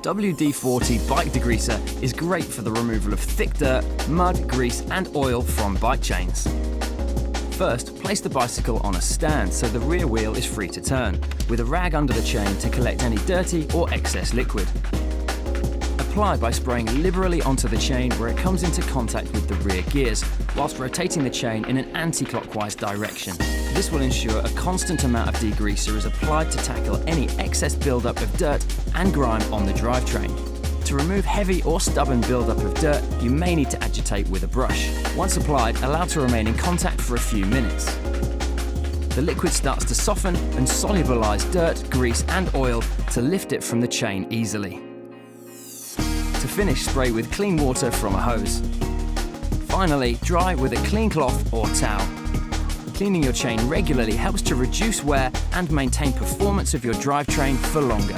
WD-40 Bike Degreaser is great for the removal of thick dirt, mud, grease and oil from bike chains. First, place the bicycle on a stand so the rear wheel is free to turn, with a rag under the chain to collect any dirty or excess liquid. Apply by spraying liberally onto the chain where it comes into contact with the rear gears, whilst rotating the chain in an anti-clockwise direction. This will ensure a constant amount of degreaser is applied to tackle any excess build-up of dirt and grime on the drivetrain. To remove heavy or stubborn build-up of dirt, you may need to agitate with a brush. Once applied, allow to remain in contact for a few minutes. The liquid starts to soften and solubilize dirt, grease and oil to lift it from the chain easily. To finish, spray with clean water from a hose. Finally, dry with a clean cloth or towel. Cleaning your chain regularly helps to reduce wear and maintain performance of your drivetrain for longer.